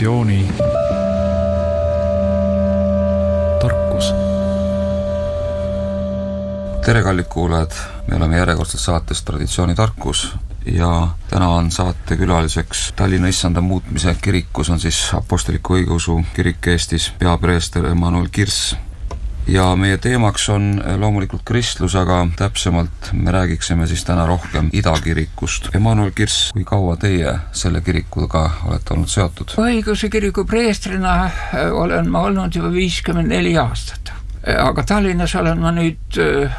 traditsiooni tarkus. Tere kallid kuulajad, me oleme järjekordselt saates Traditsiooni tarkus ja täna on saate külaliseks Tallinna Issanda muutmise kirikus on siis Apostliku Õigeusu Kirik Eestis peapreester Emmanuel Kirss. Ja meie teemaks on loomulikult kristlus, aga täpsemalt me räägiksime siis täna rohkem Idakirikust. Emmanuel Kirss, kui kaua teie selle kirikuga olete olnud seotud? Õigeusu kiriku preestrina olen ma olnud juba 54 aastat. Aga Tallinnas olen ma nüüd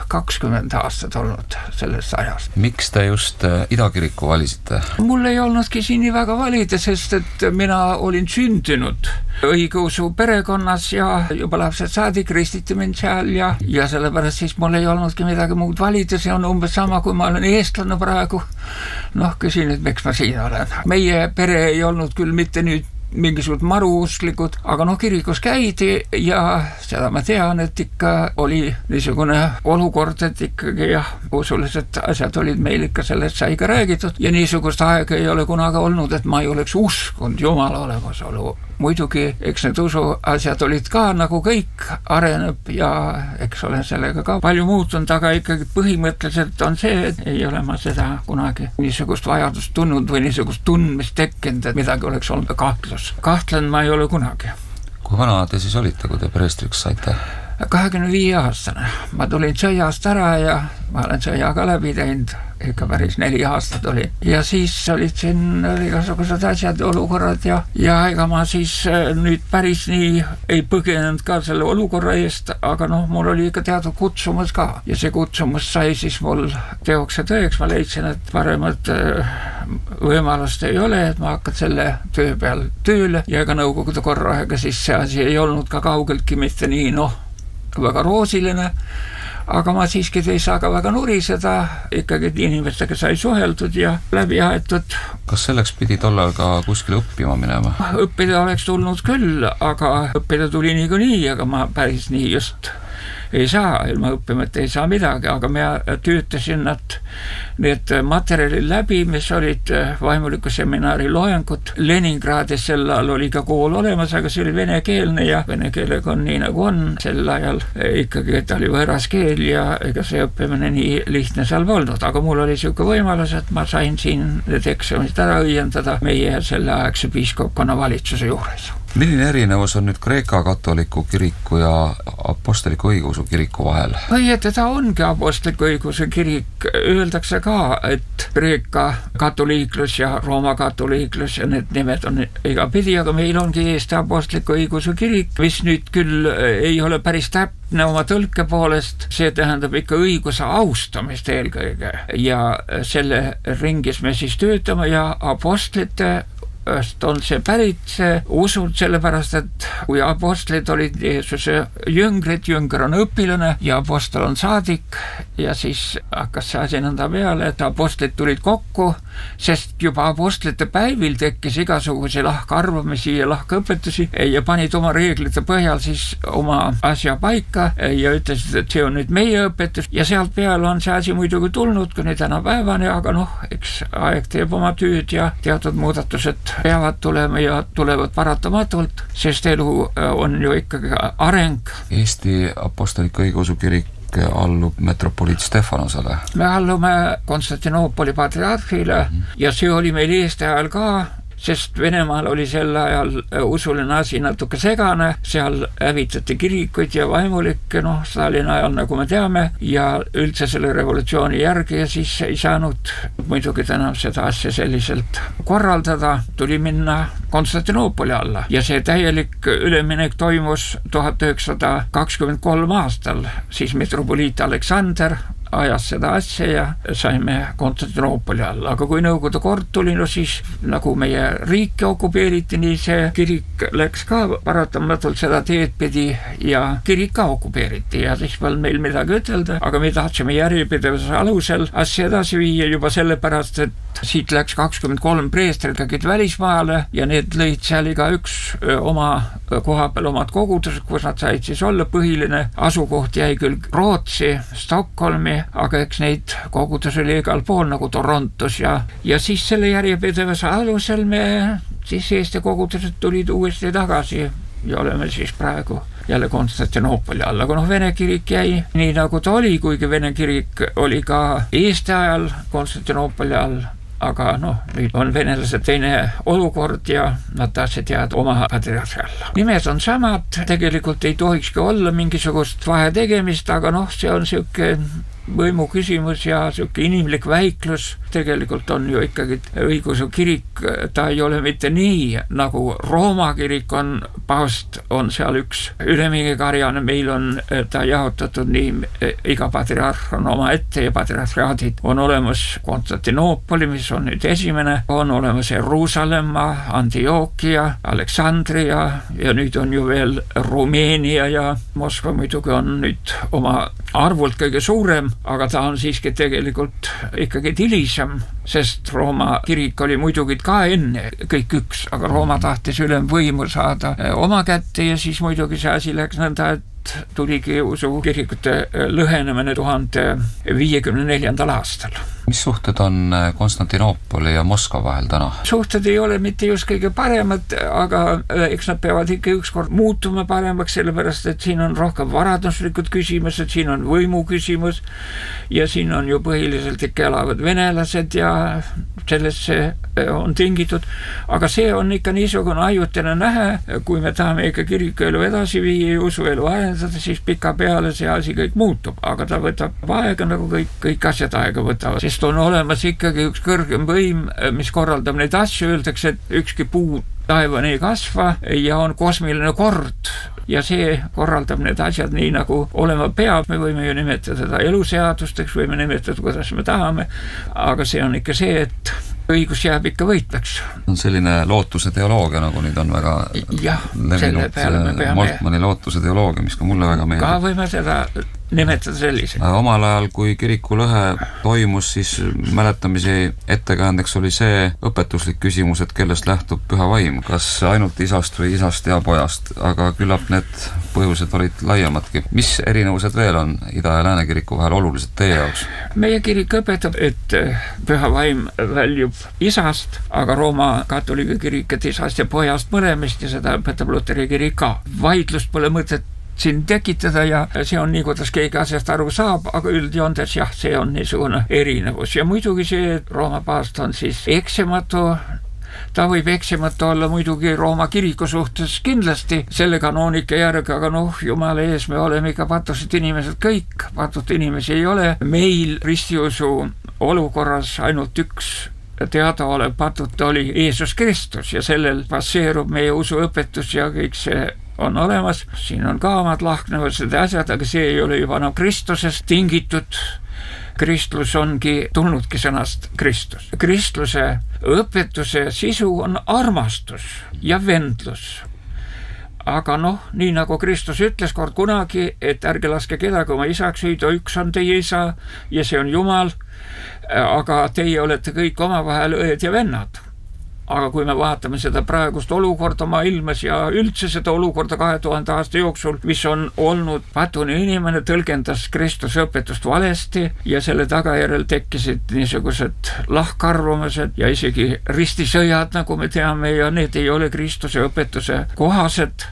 20 aastat olnud sellest ajast. Miks te just Idakiriku valisite? Mul ei olnudki siin nii väga valida, sest et mina olin sündinud õigeusu perekonnas ja juba lapsed saadik ristiti mind seal ja sellepärast siis mul ei olnudki midagi muud valida. See on umbes sama, kui ma olen eestlane praegu. Küsin, et miks ma siin olen. Meie pere ei olnud küll mitte nüüd mingisugused maruusklikud, aga kirikus käidi ja seda ma tean, et ikka oli niisugune olukord, et ikkagi usulised asjad olid meil ikka, sellest sai ka räägitud ja niisugust aega ei ole kunagi olnud, et ma ei oleks uskunud Jumala olemasolu. Muidugi, eks need usuasjad olid ka nagu kõik areneb ja eks olen sellega ka palju muutunud, aga ikkagi põhimõtteliselt on see, et ei ole ma seda kunagi niisugust vajadust tundnud või niisugust tundmist tekkinud, et midagi oleks olnud kahtlus. Kahtlen ma ei ole kunagi. Kui vana te siis olite, kui te preestriks saite? 25 aastane. Ma tulin sõjast ära ja ma olen sõja ka läbi teinud, ikka päris 4 aastat oli. Ja siis olid siin igasugused asjad, olukorrad ja ega ma siis nüüd päris nii ei põgenenud ka selle olukorra eest, aga mul oli ikka teatud kutsumus ka. Ja see kutsumus sai siis mul teoks ja tõeks. Ma leidsin, et paremat võimalust ei ole, et ma hakkan selle töö peal tööle ja ega nõukogude korraga siis see asi ei olnud ka kaugeltki mitte nii väga roosiline, aga ma siiski ei saa ka väga nuriseda, ikkagi inimestega sai suheldud ja läbi aetud. Kas selleks pidi tollal ka kuskile õppima minema? Õppida oleks tulnud küll, aga õppida tuli nii, aga ma päris nii just ei saa, ilma õppimata ei saa midagi, aga ma töötasin need materjalid läbi, mis olid vaimuliku seminari loengud. Leningradis sel ajal oli ka kool olemas, aga see oli venekeelne ja vene keelega on nii nagu on. Sel ajal ikkagi, et oli võõras keel ja ega see õppimine nii lihtne seal olnud, aga mul oli siuke võimalus, et ma sain siin need eksamid ära õiendada meie selle aegse piiskopkonna valitsuse juures. Milline erinevus on nüüd Kreeka katoliku kiriku ja Apostliku Õigeusu kiriku vahel? Ta ongi Apostliku Õigeusu kirik. Öeldakse ka, et Kreeka katoliiklus ja Rooma katoliiklus ja need nimed on igapidi, aga meil ongi Eesti Apostliku Õigeusu kirik, mis nüüd küll ei ole päris täpne oma tõlke poolest. See tähendab ikka õiguse austamist eelkõige ja selle ringis me siis töötame ja apostlite on see pärit see usud, sellepärast et kui apostlid olid Jeesuse jüngrid, jünger on õpilane ja apostel on saadik ja siis hakkas see asi nõnda peale, et apostlid tulid kokku, sest juba apostlite päevil tekkis igasuguse lahkarvamisi ja lahkõpetusi ja panid oma reeglite põhjal siis oma asja paika ja ütlesid, et see on nüüd meie õpetus ja sealt peale on see asi muidugi tulnud kuni tänapäevani, aga eks aeg teeb oma tööd ja teatud muudatused peavad tulema ja tulevad paratamatult, sest elu on ju ikkagi areng. Eesti Apostliku Õigeusu kirik allub metropoliit Stefanosele. Me allume Konstantinoopoli patriarhile ja see oli meil Eesti ajal ka, sest Venemaal oli sel ajal usuline asi natuke segane, seal hävitati kirikuid ja vaimulikke, Stalini ajal, nagu me teame, ja üldse selle revolutsiooni järgi ja siis ei saanud muidugi enam seda asja selliselt korraldada, tuli minna Konstantinoopoli alla ja see täielik üleminek toimus 1923 aastal, siis metropoliit Aleksander ajas seda asja ja saime Konstantinoopoli alla, aga kui Nõukogude kord tuli, siis nagu meie riiki okupeeriti, nii see kirik läks ka paratamatult seda teed pidi ja kirik ka okupeeriti ja siis veel meil midagi ütelda, aga me tahtsime järjepidevuse alusel asja edasi viia juba sellepärast, et siit läks 23 preestrit läkid välismaale ja need lõid seal iga üks oma koha peal omad kogudused, kus nad said siis olla. Põhiline asukoht jäi küll Rootsi, Stockholmi, aga eks neid kogudusi oli igal pool nagu Torontos ja siis selle järjepidevuse alusel me siis Eesti kogudused tulid uuesti tagasi ja oleme siis praegu jälle Konstantinoopoli all, aga Vene kirik jäi nii nagu ta oli, kuigi Vene kirik oli ka Eesti ajal Konstantinoopoli all, aga nüüd on venelased teine olukord ja nad tahtsid jääda oma patriarhi alla. Nimed on samad, tegelikult ei tohikski olla mingisugust vahetegemist, aga see on siuke võimu küsimus ja siuke inimlik väiklus. Tegelikult on ju ikkagi õigeusu kirik, ta ei ole mitte nii, nagu Rooma kirik on, paavst on seal üks ülemingi karjane, meil on ta jaotatud nii, iga patriarh on oma ette ja patriarhaadid on olemas Konstantinoopoli, mis on nüüd esimene, on olemas Jeruusalemma, Antioquia, Aleksandria ja nüüd on ju veel Rumeenia ja Moskva muidugi on nüüd oma arvult kõige suurem, aga ta on siiski tegelikult ikkagi hilisem, sest Rooma kirik oli muidugi ka enne kõik üks, aga Rooma tahtis ülemvõimu saada oma kätte ja siis muidugi see asi läks nõnda, et tuligi usukirikute lõhenemine 1054. aastal. Mis suhted on Konstantinoopoli ja Moskva vahel täna? Suhted ei ole mitte just kõige paremad, aga eks nad peavad ikka ükskord muutuma paremaks, sellepärast et siin on rohkem varaduslikud küsimused, siin on võimu küsimus ja siin on ju põhiliselt ikka elavad venelased ja sellesse on tingitud, aga see on ikka niisugune ajutine nähe, kui me tahame ikka kirikuelu edasi viia ja usuelu arendada, siis pika peale see asi kõik muutub, aga ta võtab aega nagu kõik asjad aega võtavad, sest on olemas ikkagi üks kõrgem võim, mis korraldab neid asju, öeldakse, et ükski puu taevani ei kasva ja on kosmiline kord ja see korraldab need asjad nii nagu olema peab, me võime ju nimetada seda eluseadusteks, võime nimetada, kuidas me tahame, aga see on ikka see, et õigus jääb ikka võitaks. On selline lootuse teoloogia, nagu nüüd on väga levinud Moltmanni lootuse teoloogia, mis ka mulle väga meeldib. Ka võime seda nimetada sellise. Omal ajal, kui kiriku lõhe toimus, siis mäletamise ettekäändeks oli see õpetuslik küsimus, et kellest lähtub püha vaim, kas ainult isast või isast ja pojast, aga küllap need põhjused olid laiemadki. Mis erinevused veel on Ida- ja Lääne kiriku vahel olulised teie jaoks? Meie kirik õpetab, et püha vaim väljub isast, aga Rooma katoliga kirik, et isast ja pojast mõlemist ja seda õpetab Luteri kirik ka. Vaidlust pole mõtet siin tekitada ja see on nii, kuidas keegi asjast aru saab, aga üldjoontes jah, see on niisugune erinevus ja muidugi see Rooma paavst on siis eksimatu, ta võib eksimatu olla muidugi Rooma kiriku suhtes kindlasti selle kanoonika järgi, aga jumala ees, me oleme ikka patused inimesed kõik, patut inimesi ei ole, meil ristiusu olukorras ainult üks teadaolev patut oli Jeesus Kristus ja sellel baseerub meie usuõpetus ja kõik see on olemas, siin on ka omad lahknevused ja asjad, aga see ei ole juba Kristusest tingitud. Kristlus ongi tulnudki sõnast Kristus. Kristluse õpetuse sisu on armastus ja vendlus. Aga nii nagu Kristus ütles kord kunagi, et ärge laske kedagi oma isaks hüüda, üks on teie isa ja see on Jumal, aga teie olete kõik omavahel õed ja vennad. Aga kui me vaatame seda praegust olukorda maailmas ja üldse seda olukorda 2000 aasta jooksul, mis on olnud patune inimene, tõlgendas Kristuse õpetust valesti ja selle tagajärjel tekkisid niisugused lahkarvamused ja isegi ristisõjad, nagu me teame, ja need ei ole Kristuse õpetuse kohased,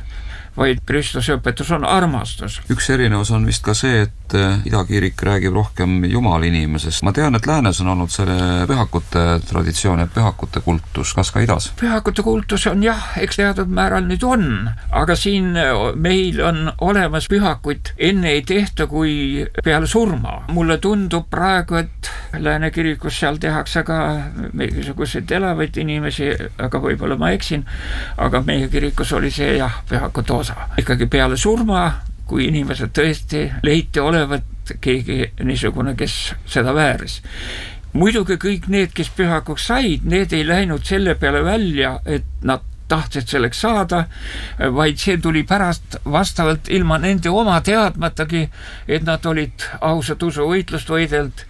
vaid Kristuse õpetus on armastus. Üks erinevus on vist ka see, et idakiirik räägib rohkem Jumala inimesest. Ma tean, et läänes on olnud selle pühakute traditsioon ja pühakute kultus. Kas ka idas? Pühakute kultus on jah, eks teatud määral nüüd on, aga siin meil on olemas pühakuid enne ei tehta kui peale surma. Mulle tundub praegu, et Lääne kirikus seal tehakse ka mingisuguseid elavaid inimesi, aga võib-olla ma eksin, aga meie kirikus oli see jah, pühakute osa. Ikkagi peale surma, kui inimesed tõesti leiti olevat keegi niisugune, kes seda vääris. Muidugi kõik need, kes pühakuks said, need ei läinud selle peale välja, et nad tahtsid selleks saada, vaid see tuli pärast vastavalt ilma nende oma teadmatagi, et nad olid ausat usuvõitlust võidelt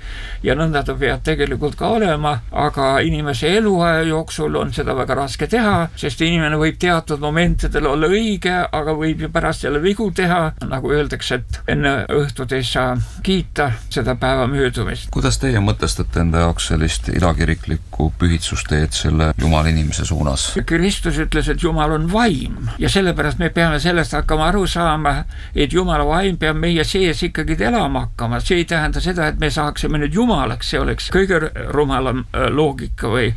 ja nõnda ta peab tegelikult ka olema, aga inimese eluaja jooksul on seda väga raske teha, sest inimene võib teatud momentidel olla õige, aga võib ju pärast jälle vigu teha, nagu öeldakse, et enne õhtut ei saa kiita seda päeva möödumist. Kuidas teie mõtestate enda jaoks sellist idakiriklikku pühitsusteed selle Jumala inimese suunas? Kristus ütles, et Jumal on vaim ja sellepärast me peame sellest hakkama aru saama, et Jumala vaim peab meie sees ikkagi elama hakkama. See ei tähenda seda, et me saaksime nüüd Jumalaks, see oleks kõige rumalam loogika või.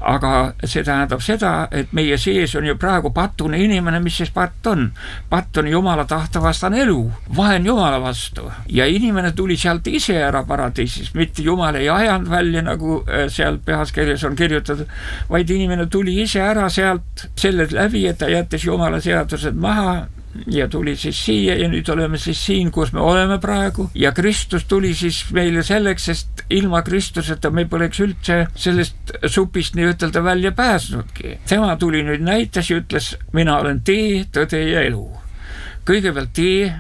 Aga see tähendab seda, et meie sees on ju praegu patune inimene, mis siis patt on? Patt on Jumala tahtevastane elu, vaen Jumala vastu ja inimene tuli sealt ise ära paradiisis, mitte Jumal ei ajanud välja, nagu seal pühas kirjas on kirjutatud, vaid inimene tuli ise ära sealt selle läbi, et ta jättis Jumala seadused maha ja tuli siis siia ja nüüd oleme siis siin, kus me oleme praegu ja Kristus tuli siis meile selleks, sest ilma Kristuseta me poleks üldse sellest supist nii ütelda välja pääsnudki. Tema tuli nüüd näitas ja ütles, mina olen tee, tõde ja elu. Kõigepealt tee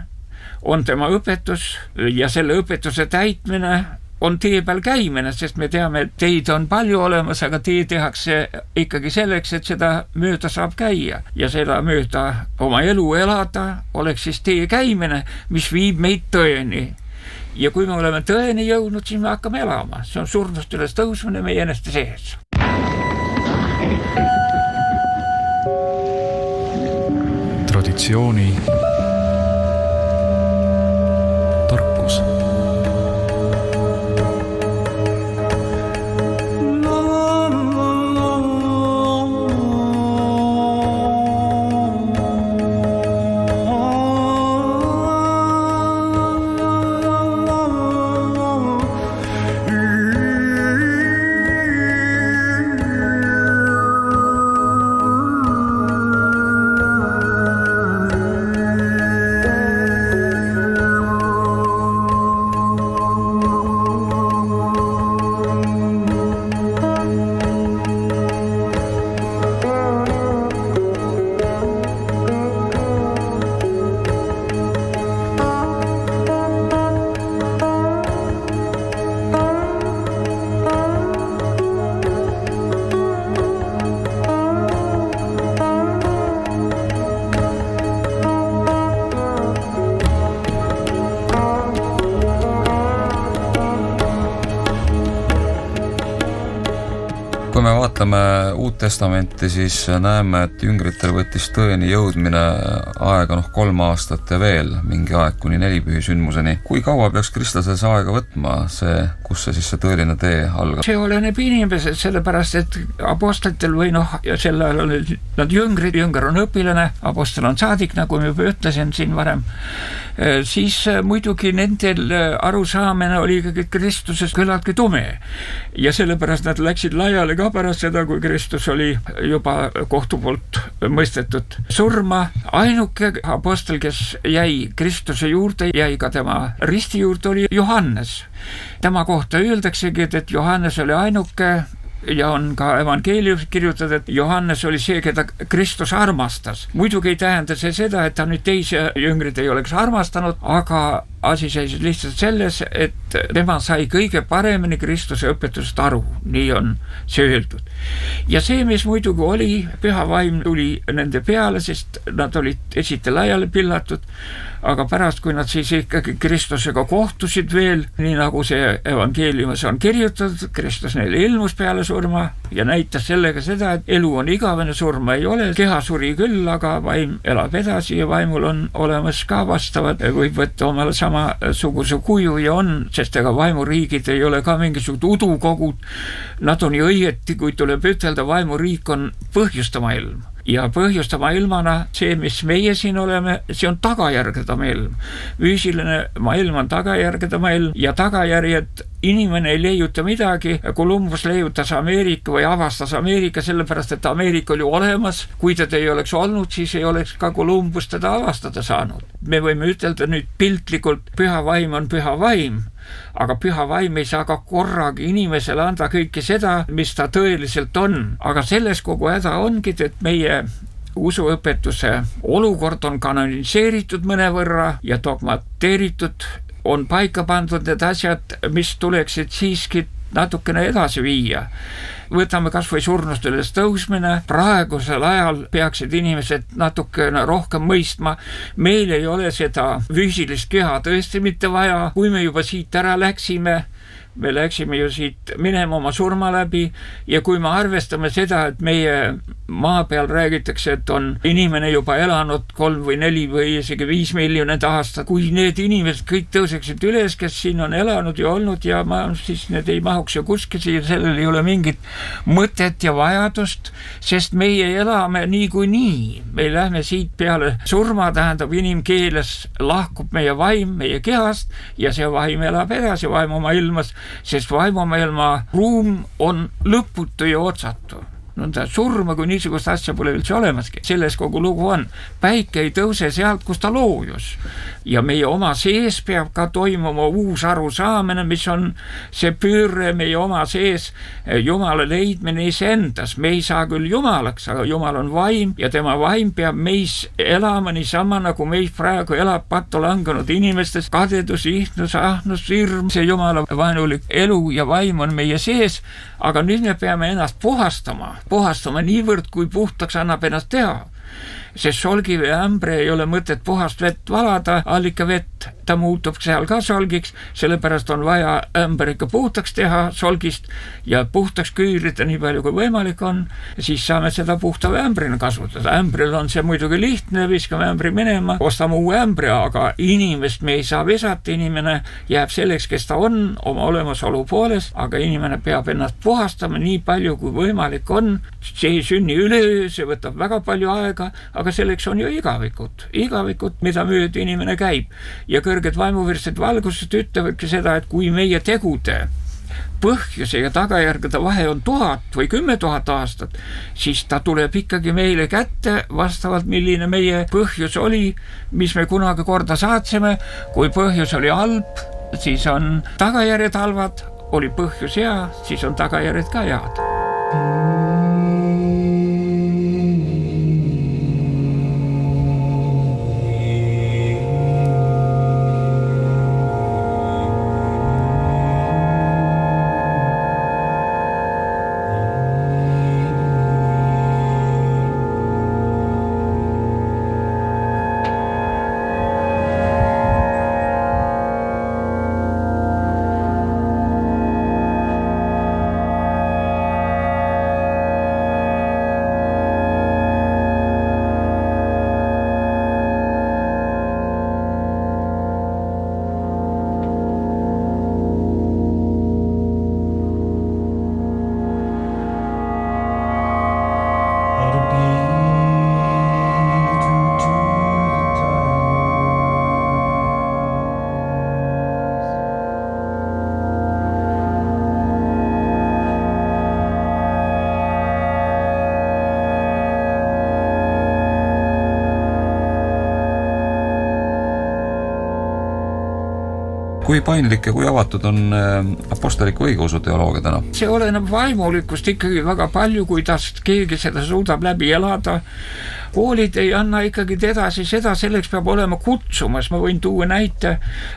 on tema õpetus ja selle õpetuse täitmine on tee peal käimine, sest me teame, et teid on palju olemas, aga tee tehakse ikkagi selleks, et seda mööda saab käia ja seda mööda oma elu elada oleks siis tee käimine, mis viib meid tõeni. Ja kui me oleme tõeni jõudnud, siis me hakkame elama. See on surnust üles tõusmine meie eneste sees. Traditsiooni tarkus. Kui me vaatame Uut Testamenti, siis näeme, et jüngritel võttis tõeni jõudmine aega 3 aastat ja veel mingi aeg kuni 4 pühisündmuseni. Kui kaua peaks kristlasel see aega võtma, kus see siis see tõeline tee algab? See oleneb inimesed, sellepärast et apostlitel või ja sel ajal olid nad jüngrid, jünger on õpilane, apostel on saadik, nagu ma juba ütlesin siin varem, siis muidugi nendel arusaamine oli ikkagi Kristusest küllaltki tume ja sellepärast nad läksid laiali ka pärast seda, kui Kristus oli juba kohtu poolt mõistetud surma. Ainuke apostel, kes jäi Kristuse juurde, jäi ka tema risti juurde, oli Johannes. Tema kohta öeldaksegi, et Johannes oli ainuke ja on ka evangeeliumis kirjutatud, et Johannes oli see, keda Kristus armastas. Muidugi ei tähenda see seda, et ta nüüd teisi jüngrid ei oleks armastanud, aga asi seisis lihtsalt selles, et tema sai kõige paremini Kristuse õpetusest aru, nii on see öeldud. Ja see, mis muidugi oli, püha vaim tuli nende peale, sest nad olid esite laiali pillatud, aga pärast, kui nad siis ikkagi Kristusega kohtusid veel, nii nagu see evangeeliumis on kirjutatud, Kristus neile ilmus peale surma ja näitas sellega seda, et elu on igavene, surma ei ole, keha suri küll, aga vaim elab edasi ja vaimul on olemas ka vastavad, võib võtta omale samasuguse kuju ja on, sest ega vaimuriigid ei ole ka mingisugused udukogud, nad on ju õieti, kui tuleb ütelda, vaimuriik on põhjustama ilm. Ja põhjustama ilmana see, mis meie siin oleme, see on tagajärgede maailm. Füüsiline maailm on tagajärgede maailm ja tagajärjed inimene ei leiuta midagi. Columbus leiutas Ameerika või avastas Ameerika sellepärast, et Ameerika oli olemas. Kui teda ei oleks olnud, siis ei oleks ka Columbus teda avastada saanud. Me võime ütelda nüüd piltlikult, püha vaim on püha vaim, aga püha vaim ei saa ka korragi inimesele anda kõike seda, mis ta tõeliselt on. Aga selles kogu häda ongi, et meie usuõpetuse olukord on kanoniseeritud mõnevõrra ja dogmateeritud, on paika pandud need asjad, mis tuleksid siiski natukene edasi viia. Võtame kas või surnust üles tõusmine, praegusel ajal peaksid inimesed natukene rohkem mõistma, meil ei ole seda füüsilist keha tõesti mitte vaja, kui me juba siit ära läksime, me läksime ju siit minema oma surma läbi ja kui me arvestame seda, et meie maa peal räägitakse, et on inimene juba elanud 3 või 4 või isegi 5 miljonit aastat, kui need inimesed kõik tõuseksid üles, kes siin on elanud ja olnud ja siis need ei mahuks ju kuskil, sellel ei ole mingit mõtet ja vajadust, sest meie elame nii. Me lähme siit peale surma, tähendab inimkeeles lahkub meie vaim meie kehast ja see vaim elab edasi vaimumaailmas, sest vaimumaailma ruum on lõputu ja otsatu. Nõnda surma, kui niisugust asja pole üldse olemaski. Selles kogu lugu on. Päike ei tõuse sealt, kus ta loojus. Ja meie oma sees peab ka toimuma uus arusaamine, mis on see pöörre meie oma sees Jumala leidmine iseendas. Me ei saa küll Jumalaks, aga Jumal on vaim ja tema vaim peab meis elama niisama, nagu meis praegu elab pattu langenud inimestes. Kadedus, ihnus, ahnus, hirm, see Jumala vaenulik elu ja vaim on meie sees, aga nüüd me peame ennast puhastama niivõrd, kui puhtaks annab ennast teha. Sest solgivee ämbre ei ole mõtet puhast vett valada, allikavett, ta muutub seal ka solgiks, sellepärast on vaja ämber ikka puhtaks teha solgist ja puhtaks küürida nii palju kui võimalik on, siis saame seda puhta ämbrina kasutada. Ämbril on see muidugi lihtne, viskame ämbri minema, ostame uue ämbri, aga inimest me ei saa visata, inimene jääb selleks, kes ta on oma olemasolu poolest, aga inimene peab ennast puhastama nii palju kui võimalik on, see ei sünni üleöö, see võtab väga palju aega, aga selleks on ju igavikud, mida mööda inimene käib. Ja kõrged vaimuvirsed valgused ütlevadki seda, et kui meie tegude põhjuse ja tagajärgede vahe on 1000 või 10 000 aastat, siis ta tuleb ikkagi meile kätte vastavalt, milline meie põhjus oli, mis me kunagi korda saatsime. Kui põhjus oli halb, siis on tagajärjed halvad, oli põhjus hea, siis on tagajärjed ka head. Kui paindlik ja kui avatud on apostoliku õigeusu teoloogia täna? See oleneb vaimulikust ikkagi väga palju, kui keegi seda suudab läbi elada. Koolid ei anna ikkagi edasi seda, selleks peab olema kutsumas. Ma võin tuua näite.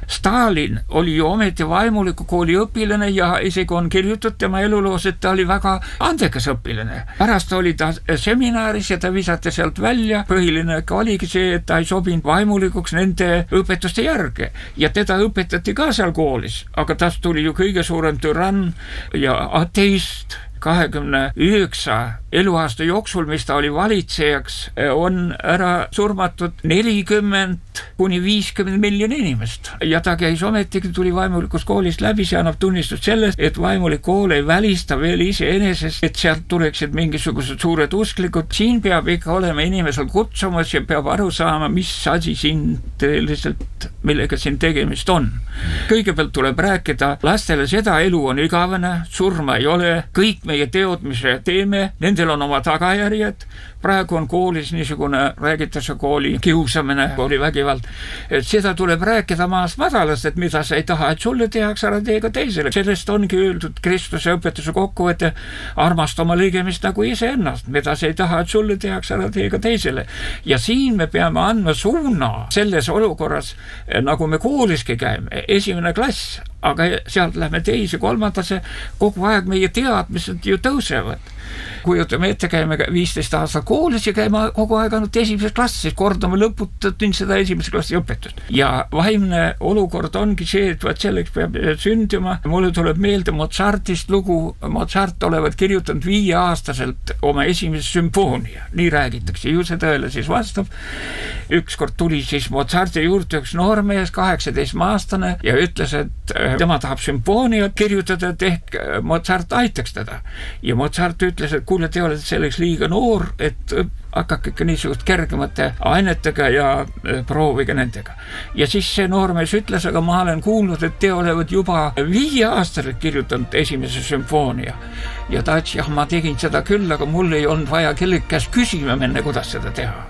Stalin oli ju ometi vaimuliku kooli õpilane ja isegi on kirjutatud tema eluloos, et ta oli väga andekas õpilane. Pärast oli ta seminaris ja ta visati sealt välja. Põhiline oligi see, et ta ei sobinud vaimulikuks nende õpetuste järge ja teda õpetati ka seal koolis, aga tast tuli ju kõige suurem türann ja ateist. 29 eluaasta jooksul, mis ta oli valitsejaks, on ära surmatud 40 kuni 50 miljoni inimest. Ja ta käis ometigi, tuli vaimulikust koolist läbi, see annab tunnistust sellest, et vaimulik kool ei välista veel iseenesest, et sealt tuleksid mingisugused suured usklikud. Siin peab ikka olema inimesel kutsumas ja peab aru saama, mis asi siin tõeliselt, millega siin tegemist on. Kõigepealt tuleb rääkida lastele seda, elu on igavene, surma ei ole, kõik meie teod, mis me teeme, nende nendel on oma tagajärjed, praegu on koolis niisugune, räägitakse kooli kiusamine, kooli vägivald, et seda tuleb rääkida maast madalast, et mida sa ei taha, et sulle tehakse, ära tee ka teisele. Sellest ongi öeldud Kristuse õpetuse kokkuvõte, armasta oma ligemist nagu iseennast, mida sa ei taha, et sulle tehakse, ära tee ka teisele. Ja siin me peame andma suuna selles olukorras, nagu me kooliski käime, 1. klass, aga sealt lähme 2., 3. kogu aeg meie teadmised ju tõusevad. Kujutame ette, käime 15 aastat koolis ja käime kogu aeg ainult 1. klassis, kordame lõputult seda 1. klassi õpetust. Ja vaimne olukord ongi see, et selleks peab sündima. Mulle tuleb meelde Mozartist lugu. Mozart olevat kirjutanud 5-aastaselt oma esimese sümfoonia. Nii räägitakse, ju see tõele siis vastab. Ükskord tuli siis Mozarti juurde üks noormees, 18-aastane, ja ütles, et tema tahab sümfooniat kirjutada, et ehk Mozart aitaks teda. Ja Mozart ütles, et kuule, te olete selleks liiga noor, et hakake ikka niisugust kergemate ainetega ja proovige nendega. Ja siis see noormees ütles, aga ma olen kuulnud, et te olevat juba 5-aastaselt kirjutanud esimese sümfoonia. Ja ta ütles, jah, ma tegin seda küll, aga mul ei olnud vaja kellegi käest küsima minna, kuidas seda teha.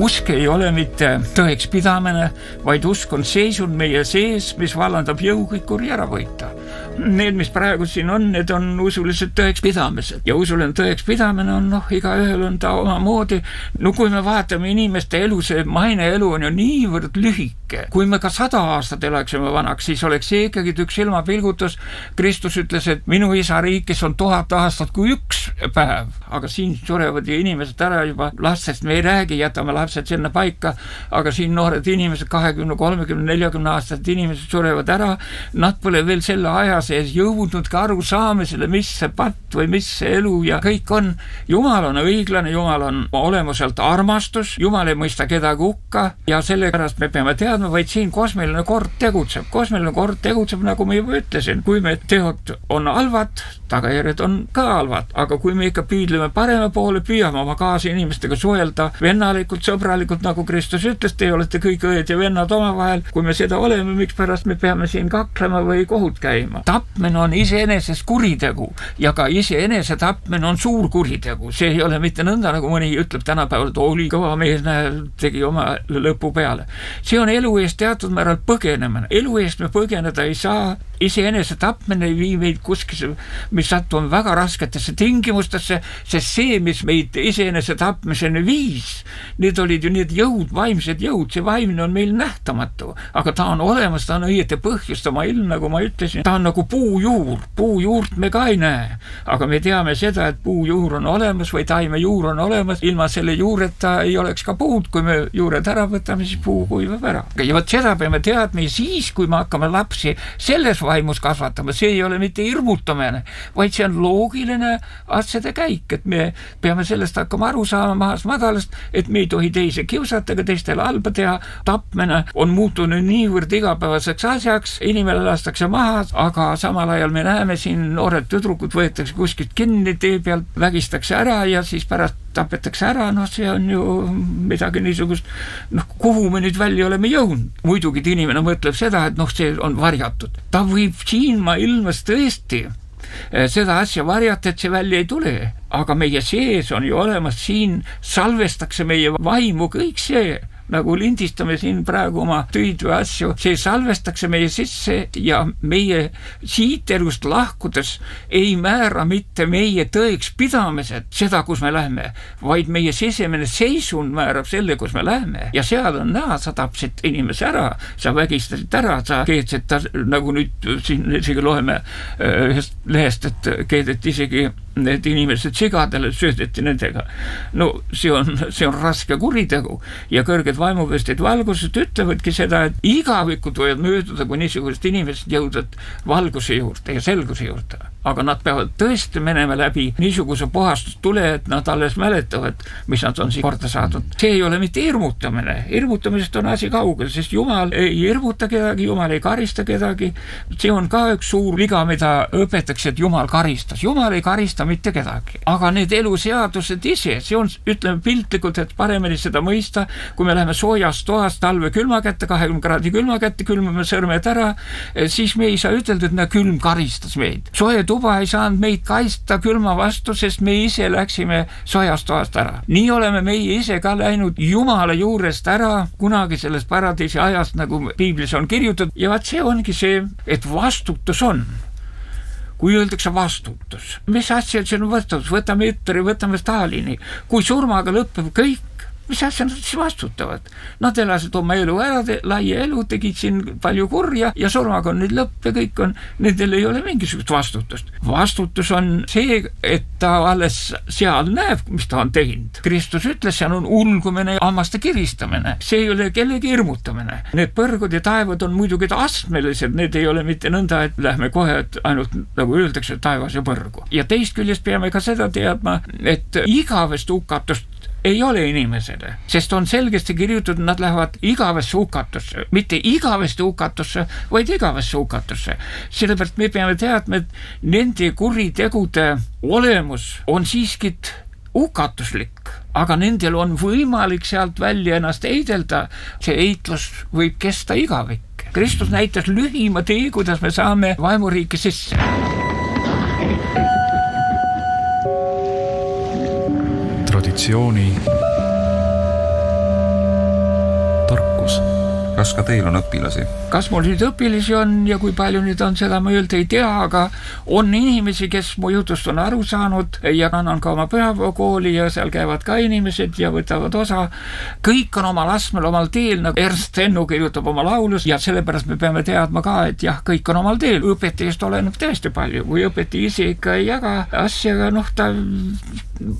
Usk ei ole mitte tõeks pidamine, vaid usk on seisund meie sees, mis vallandab jõu kõik kuri ära võita. Need, mis praegu siin on, need on usulised tõeks pidamised. Ja usuline tõeks pidamine on, iga ühel on ta oma moodi. No kui me vaatame inimeste elu, see maine elu on ju niivõrd lühike. Kui me ka 100 aastat elaksime vanaks, siis oleks see ikkagi üks silmapilgutus. Kristus ütles, et minu isa riikis on 1000 aastat kui üks päev. Aga siin surevad ju inimesed ära juba lastest. Me ei räägi, jätame lapsed sinna paika. Aga siin noored inimesed, 20, 30, 40 aastased inimesed surevad ära. Nad pole veel selle aja sees jõudnud ka aru saamisele, mis see patt või mis see elu ja kõik on. Jumal on õiglane, Jumal on olemuselt armastus, Jumal ei mõista kedagi hukka ja sellepärast me peame teadma, vaid siin kosmiline kord tegutseb. Kosmiline kord tegutseb, nagu ma juba ütlesin. Kui me teod on halvad, tagajärjed on ka halvad, aga kui me ikka püüdleme parema poole, püüame oma kaasa inimestega suhelda vennalikult, sõbralikult, nagu Kristus ütles, te olete kõik õed ja vennad omavahel. Kui me seda oleme, miks pärast me peame siin kaklema või kohut käima? Tapmine on iseenesest kuritegu ja ka iseenese tapmine on suur kuritegu. See ei ole mitte nõnda, nagu mõni ütleb tänapäeval, et oli kõva mees, tegi oma lõpu peale. See on elu eest teatud määral põgenemine. Elu eest me põgeneda ei saa. Iseenese tapmine ei vii meid kuskile, mis satume väga rasketesse tingimustesse, sest see, mis meid iseenese tapmiseni viis, need olid ju need jõud, vaimsed jõud. See vaimne on meil nähtamatu, aga ta on olemas, ta on õieti põhjustama ilm, nagu ma ütlesin. Ta on nagu puujuur. Puujuurt me ka ei näe, aga me teame seda, et puujuur on olemas või taimejuur on olemas. Ilma selle juureta ei oleks ka puud. Kui me juured ära võtame, siis puu kuivab ära. Ja võt seda peame teadma ja siis, kui me hakkame lapsi selles vaimus kasvatama, see ei ole mitte hirmutamine, vaid see on loogiline asjade käik, et me peame sellest hakkama aru saama mahas madalast, et me ei tohi teisi kiusata ega teistele halba teha. Tapmine on muutunud niivõrd igapäevaseks asjaks, inimene lastakse maha, aga samal ajal me näeme siin noored tüdrukud võetakse kuskilt kinni, tee pealt vägistakse ära ja siis pärast tapetakse ära, see on ju midagi niisugust, kuhu me nüüd välja oleme jõudnud. Muidugi inimene mõtleb seda, et see on varjatud. Ta võib siin ilmas tõesti seda asja varjata, et see välja ei tule, aga meie sees on ju olemas, siin salvestakse meie vaimu kõik see, nagu lindistame siin praegu oma töid või asju, see salvestakse meie sisse ja meie siit elust lahkudes ei määra mitte meie tõeks pidamised, seda, kus me lähme, vaid meie sisemine seisund määrab selle, kus me lähme. Ja seal on näha, sa tapsid inimese ära, sa vägistasid ära, sa keedsid ta, nagu nüüd siin isegi loeme ühest lehest, et keedeti isegi need inimesed sigadele, söödeti nendega. See on raske kuritegu ja kõrged vaimuvestid valgused ütlevadki seda, et igavikud võivad mööduda, kui niisugused inimesed jõudvad valguse juurde ja selguse juurde. Aga nad peavad tõesti menema läbi niisuguse puhastustule, et nad alles mäletavad, mis nad on siin korda saadud. See ei ole mitte hirmutamine. Hirmutamisest on asi kaugel, sest Jumal ei hirmuta kedagi, Jumal ei karista kedagi. See on ka üks suur viga, mida õpetatakse, et Jumal karistas. Jumal ei karista mitte kedagi. Aga need eluseadused ise, see on, ütleme piltlikult, et paremini seda mõista, kui me läheme soojast toast talve külma kätte, 20 kraadi külma kätte, külmame sõrmed ära, siis me ei saa ütelda, et külm karistas meid. Soe tuba ei saanud meid kaitsta külma vastu, sest me ise läksime soojast toast ära. Nii oleme meie ise ka läinud Jumala juurest ära kunagi sellest paradiisi ajast, nagu Piiblis on kirjutatud. Ja vaat see ongi see, et vastutus on. Kui öeldakse vastutus, mis asjad see on vastutus, võtame Hitleri, võtame Stalini, kui surmaga lõpeb kõik, mis asja nad siis vastutavad? Nad elasid oma elu ära, laia elu, tegid siin palju kurja ja surmaga on nüüd lõpp ja kõik on, nendel ei ole mingisugust vastutust. Vastutus on see, et ta alles seal näeb, mis ta on teinud. Kristus ütles, see on ulgumine ja hammaste kiristamine. See ei ole kellegi hirmutamine. Need põrgud ja taevad on muidugi astmelised, need ei ole mitte nõnda, et lähme kohe, et ainult nagu öeldakse taevas ja põrgu. Ja teist küljest peame ka seda teadma, et igavest hukatust ei ole inimesele, sest on selgesti kirjutatud, nad lähevad igavesse hukatusse, mitte igaveste hukatusse, vaid igavesse hukatusse. Sellepärast me peame teadma, et nende kuritegude olemus on siiski hukatuslik, aga nendel on võimalik sealt välja ennast eidelda. See eitlus võib kesta igavik. Kristus näitas lühima tee, kuidas me saame vaimuriiki sisse. Traditsiooni tarkus. Kas ka teil on õpilasi? Kas mul nüüd õpilasi on ja kui palju nüüd on, seda ma öelda ei tea, aga on inimesi, kes mu jutust on aru saanud ja annan ka oma pühapäevakooli ja seal käivad ka inimesed ja võtavad osa. Kõik on omal astmel, omal teel, nagu Ernst Hennu kirjutab oma laulus ja sellepärast me peame teadma ka, et jah, kõik on omal teel. Õpetajast oleneb tõesti palju, kui õpetaja ise ikka ei jaga asjaga, ta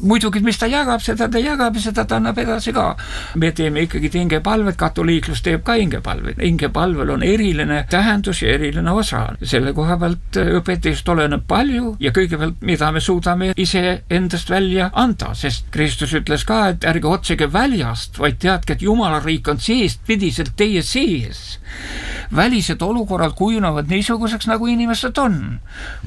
muidugi, mis ta jagab, seda ta jagab ja seda ta annab edasi ka. Me teeme ikkagi hingepalvet, katoliiklus teeb ka hingepalvet. Hingepalvel on eriline tähendus ja eriline osa. Selle koha pealt õpetajast oleneb palju ja kõigepealt, mida me suudame ise endast välja anda, sest Kristus ütles ka, et ärge otsige väljast, vaid teadke, et Jumala riik on seestpidiselt teie sees. Välised olukorrad kujunevad niisuguseks, nagu inimesed on.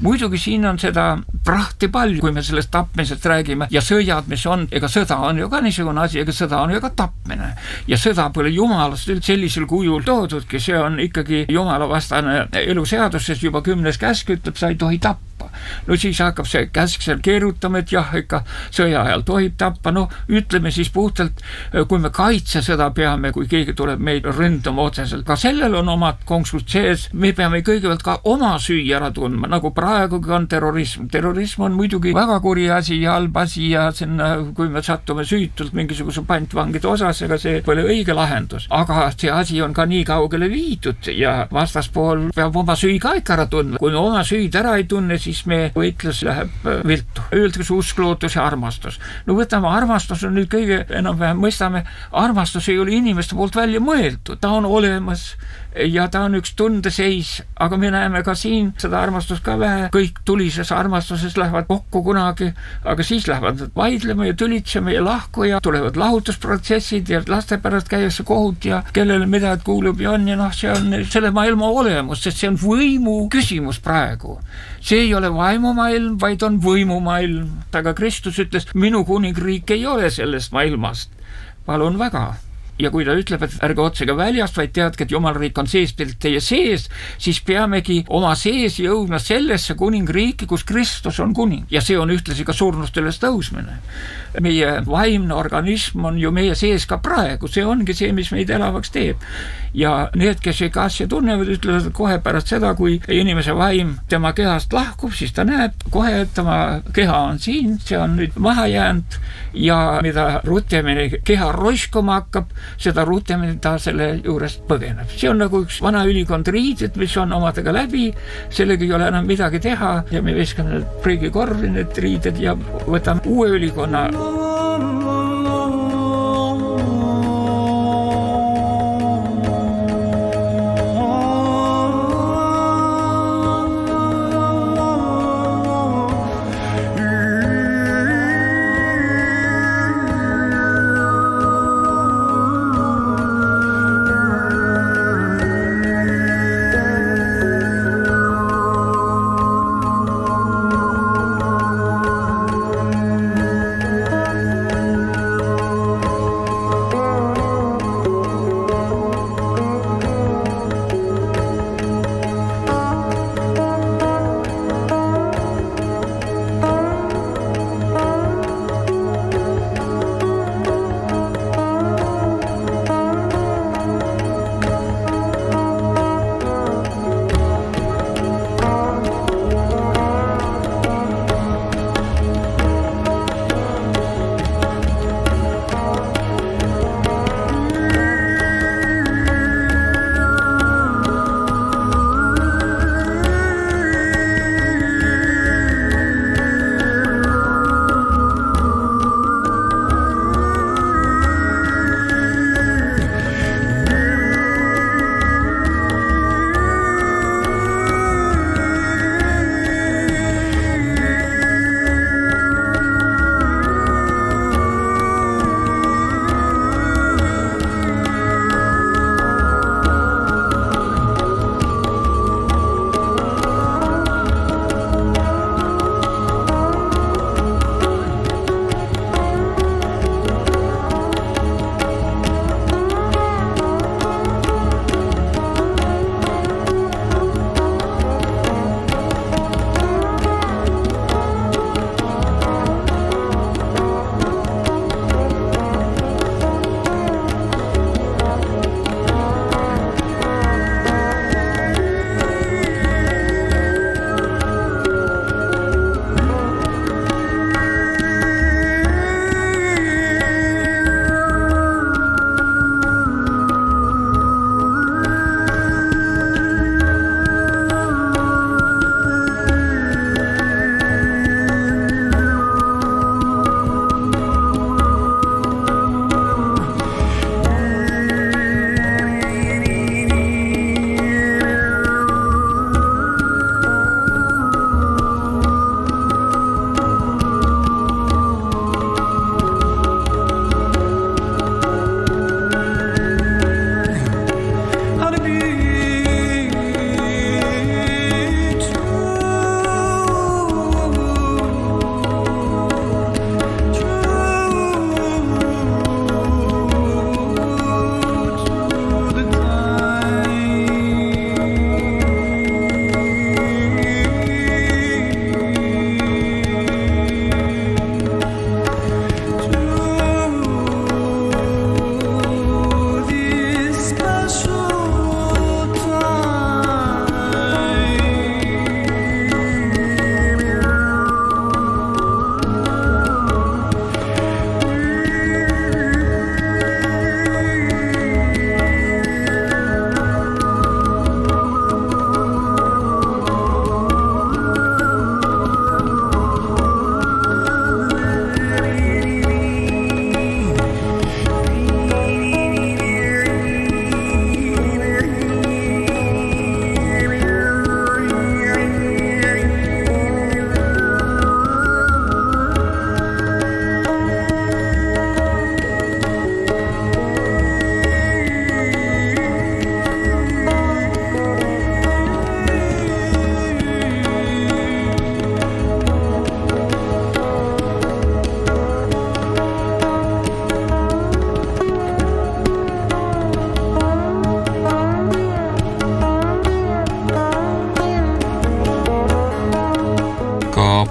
Muidugi siin on seda prahti palju, kui me sellest tapmisest räägime ja sõjad, mis on, ega sõda on ju ka niisugune asi, ega sõda on ju ka tapmine. Ja sõda pole Jumalast üldse sellisel kujul toodudki, see on ikkagi Jumala vastane eluseaduses juba 10. käsk ütleb, sa ei tohi tappa. Siis hakkab see käsk seal keerutama, et jah, ikka sõja ajal tohib tappa. Ütleme siis puhtalt, kui me kaitsesõda peame, kui keegi tuleb meid ründama otseselt. Ka sellel on omad konksud sees. Me peame kõigepealt ka oma süü ära tundma, nagu praegugi on terrorism. Terrorism on muidugi väga kuri asi ja halb asi ja sinna, kui me sattume süütult mingisuguse pantvangide osas, ega see pole õige lahendus. Aga see asi on ka nii kaugele viidud ja vastaspool peab oma süü ka ikka ära tundma. Kui me oma süüd ära ei tunne, siis me võitlus läheb viltu. Öeldakse usk, lootus ja armastus. Võtame armastus on nüüd kõige enam-vähem mõistame, armastus ei ole inimeste poolt välja mõeldud. Ta on olemas, ja ta on üks tundeseis, aga me näeme ka siin seda armastust ka vähe, kõik tulises armastuses lähevad kokku kunagi, aga siis lähevad nad vaidlema ja tülitsema ja lahku ja tulevad lahutusprotsessid ja laste pärast käiakse kohut ja kellele midagi kuulub ja on ja see on selle maailma olemus, sest see on võimu küsimus praegu. See ei ole vaimumaailm, vaid on võimumaailm. Aga Kristus ütles, minu kuningriik ei ole sellest maailmast. Palun väga. Ja kui ta ütleb, et ärge otsega väljast, vaid teadke, et Jumalriik on seespildt teie sees, siis peamegi oma sees jõudma sellesse kuningriiki, kus Kristus on kuning. Ja see on ühtlasi ka surnust üles tõusmine. Meie vaimne organism on ju meie sees ka praegu, see ongi see, mis meid elavaks teeb. Ja need, kes ei asja tunnevad, ütlevad kohe pärast seda, kui inimese vaim tema kehast lahkub, siis ta näeb kohe, et tema keha on siin, see on nüüd maha jäänud ja mida rutemini keha roiskuma hakkab, seda rutemini ta selle juurest põgeneb. See on nagu üks vana ülikond riided, mis on omadega läbi, sellega ei ole enam midagi teha ja me viskame need prügikorvi, need riided ja võtame uue ülikonna.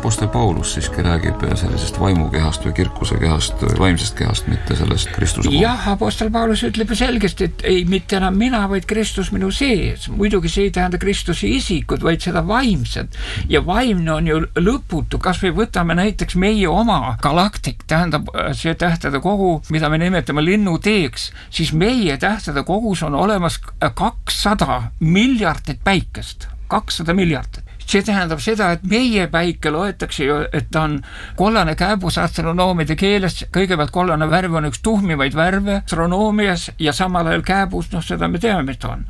Apostel Paulus siiski räägib sellisest vaimukehast või kirkuse kehast, vaimsest kehast, mitte sellest Kristuse puhul. Jah, Apostel Paulus ütleb selgesti, et ei, mitte enam mina, vaid Kristus minu sees. Muidugi see ei tähenda Kristuse isikut, vaid seda vaimset. Ja vaimne on ju lõputu, kas või võtame näiteks meie oma galaktik, tähendab see tähtede kogu, mida me nimetame linnuteeks, siis meie tähtede kogus on olemas 200 miljardit päikest. 200 miljardit. See tähendab seda, et meie päike loetakse ju, et ta on kollane kääbus astronoomide keeles, kõigepealt kollane värv on üks tuhmivaid värve astronoomias ja samal ajal kääbus, seda me teame, mis ta on.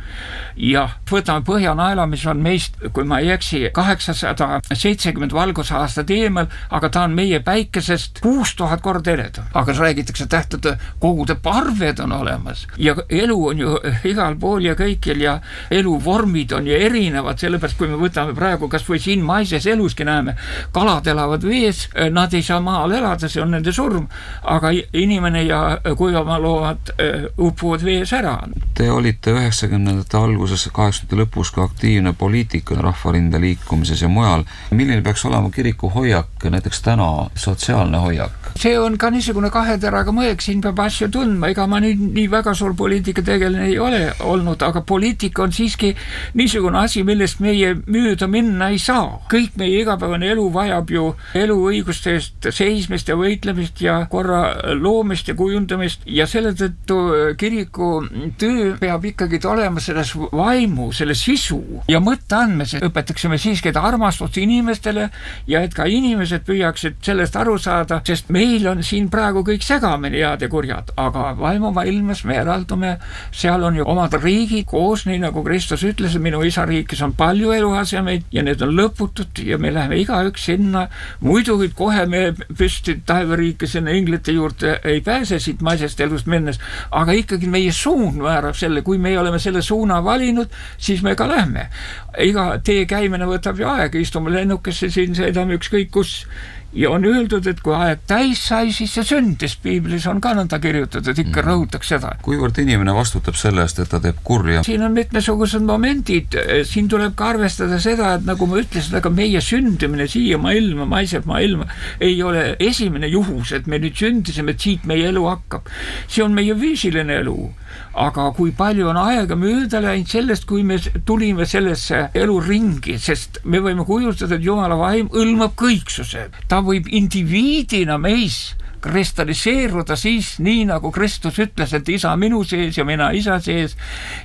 Ja võtame Põhjanaela, mis on meist, kui ma ei eksi, 870 valgusaastat eemal, aga ta on meie päikesest 6000 korda eredam. Aga räägitakse tähtede kogude parved on olemas ja elu on ju igal pool ja kõikjal ja eluvormid on ju erinevad, sellepärast kui me võtame praegu kas või siin maises eluski näeme, kalad elavad vees, nad ei saa maal elada, see on nende surm, aga inimene ja kuivamaloomad upuvad vees ära. Te olite 90ndate alguses, 80ndate lõpus ka aktiivne poliitika rahvarinde liikumises ja mujal. Milline peaks olema kiriku hoiak, näiteks täna sotsiaalne hoiak? See on ka niisugune kaheteraga mõjek, siin peab asju tundma, ega ma nüüd nii väga suur poliitika tegeline ei ole olnud, aga poliitika on siiski niisugune asi, millest meie müüda minna ei saa. Kõik meie igapäevane elu vajab ju eluõiguste eest seismist ja võitlemist ja korra loomist ja kujundamist ja selle tõttu kiriku töö peab ikkagi olema selles vaimu, selle sisu ja mõtteandmes, et õpetaksime siiski armastust inimestele ja et ka inimesed püüaksid sellest aru saada, sest meil on siin praegu kõik segamini head ja kurjad, aga vaimumaailmas me eraldume, seal on ju omad riigid koos, nii nagu Kristus ütles, minu isa riikis on palju eluasemeid ja need on lõputud ja me läheme igaüks sinna, muidugi kohe me püsti taevariiki sinna inglite juurde ei pääse siit maisest elust minnes, aga ikkagi meie suun määrab selle, kui me oleme selle suuna valinud, siis me ka lähme. Iga tee käimine võtab ju aega, istume lennukesse, siin sõidame ükskõik kus ja on öeldud, et kui aeg täis sai, siis see sündis. Piiblis on ka nõnda kirjutatud, et ikka rõhutaks seda. Kuivõrd inimene vastutab selle eest, et ta teeb kurja? Siin on mitmesugused momendid. Siin tuleb ka arvestada seda, et nagu ma ütlesin, aga meie sündimine siia maailma, maiselt maailma ei ole esimene juhus, et me nüüd sündisime, et siit meie elu hakkab. See on meie füüsiline elu. Aga kui palju on aega mööda läinud sellest, kui me tulime sellesse eluringi, sest me võime kujustada, et Jumala vaim õlmab kõiksuse. Ta võib indiviidina meis kristalliseeruda siis nii, nagu Kristus ütles, et isa minu sees ja mina isa sees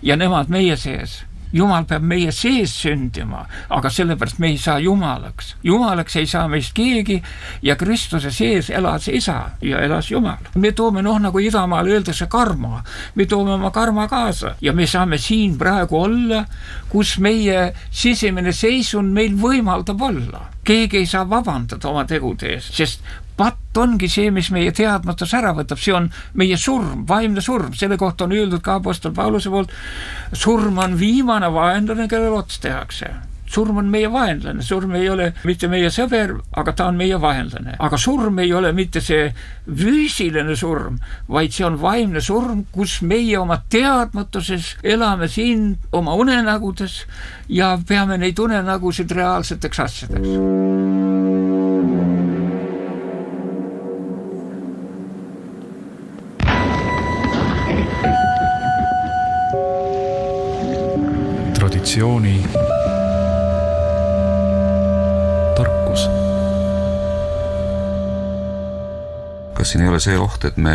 ja nemad meie sees. Jumal peab meie sees sündima, aga sellepärast me ei saa Jumalaks. Jumalaks ei saa meist keegi ja Kristuse sees elas isa ja elas Jumal. Me toome nagu Idamaal öeldakse karma. Me toome oma karma kaasa ja me saame siin praegu olla, kus meie sisemine seisund meil võimaldab olla. Keegi ei saa vabandada oma tegude eest, sest patt ongi see, mis meie teadmatus ära võtab, see on meie surm, vaimne surm, selle kohta on öeldud ka Apostel Pauluse poolt, surm on viimane vaenlane, kellel ots tehakse. Surm on meie vaenlane, surm ei ole mitte meie sõber, aga ta on meie vaenlane. Aga surm ei ole mitte see füüsiline surm, vaid see on vaimne surm, kus meie oma teadmatuses elame siin oma unenägudes ja peame neid unenägusid reaalseteks asjadeks. Traditsiooni tarkus. Kas siin ei ole see oht, et me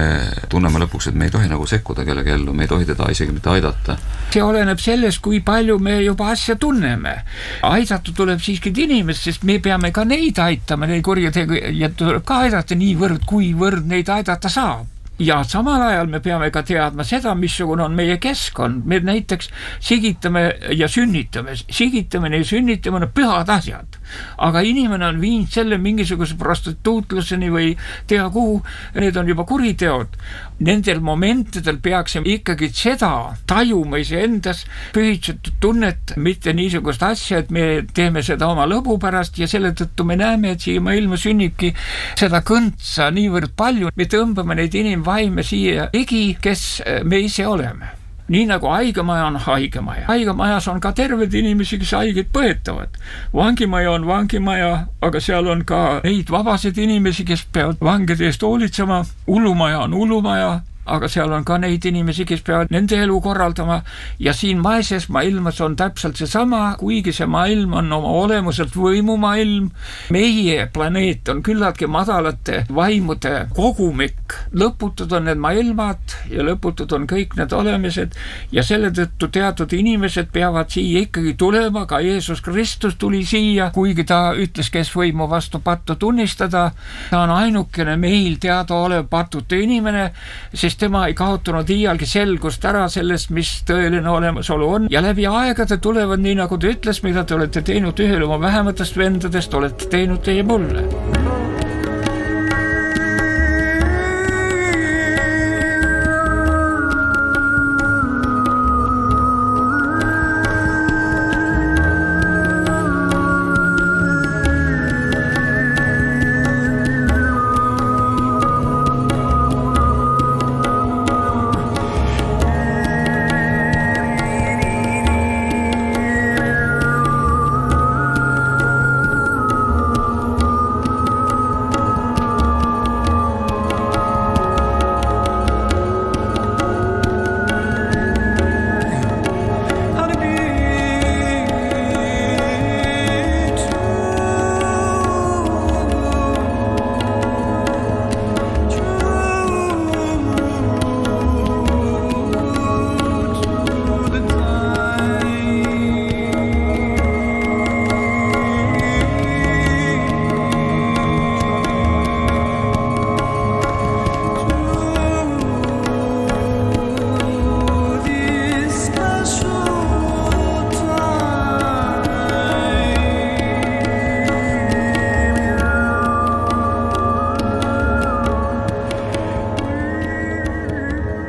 tunneme lõpuks, et me ei tohi nagu sekkuda kellegi ellu, me ei tohi teda isegi mitte aidata? See oleneb sellest, kui palju me juba asja tunneme. Aidata tuleb siiski inimest, sest me peame ka neid aitama, neid kurjategija tuleb ka aidata niivõrd, kuivõrd neid aidata saab. Ja samal ajal me peame ka teadma seda, missugune on meie keskkond. Me näiteks sigitame ja sünnitame. Sigitamine ja sünnitamine on pühad asjad. Aga inimene on viinud selle mingisuguse prostituutluseni või tea kuhu, need on juba kuriteod. Nendel momentidel peaksime ikkagi seda tajuma iseendas pühitsetud tunnet, mitte niisugust asja, et me teeme seda oma lõbu pärast ja selle tõttu me näeme, et siia maailma sünnibki seda kõntsa niivõrd palju. Me tõmbame neid inimvaime siia ligi, kes me ise oleme. nii nagu haigemaja on haigemaja. Haigemajas on ka terved inimesi, kes haigeid põetavad. Vangimaja on vangimaja, aga seal on ka neid vabasid inimesi, kes peavad vangide eest hoolitsema. Hullumaja on hullumaja, aga seal on ka neid inimesi, kes peavad nende elu korraldama ja siin maises maailmas on täpselt seesama, kuigi see maailm on oma olemuselt võimumaailm. Meie planeet on küllaltki madalate vaimude kogumik. Lõputud on need maailmad ja lõputud on kõik need olemised ja selle tõttu teatud inimesed peavad siia ikkagi tulema, ka Jeesus Kristus tuli siia, kuigi ta ütles, kes võimu vastu pattu tunnistada. Ta on ainukene meil teadaolev patutu inimene, sest tema ei kaotanud iialgi selgust ära sellest, mis tõeline olemasolu on. Ja läbi aegade tulevad nii, nagu ta ütles, mida te olete teinud ühel oma vähematest vendadest, olete teinud teie mulle.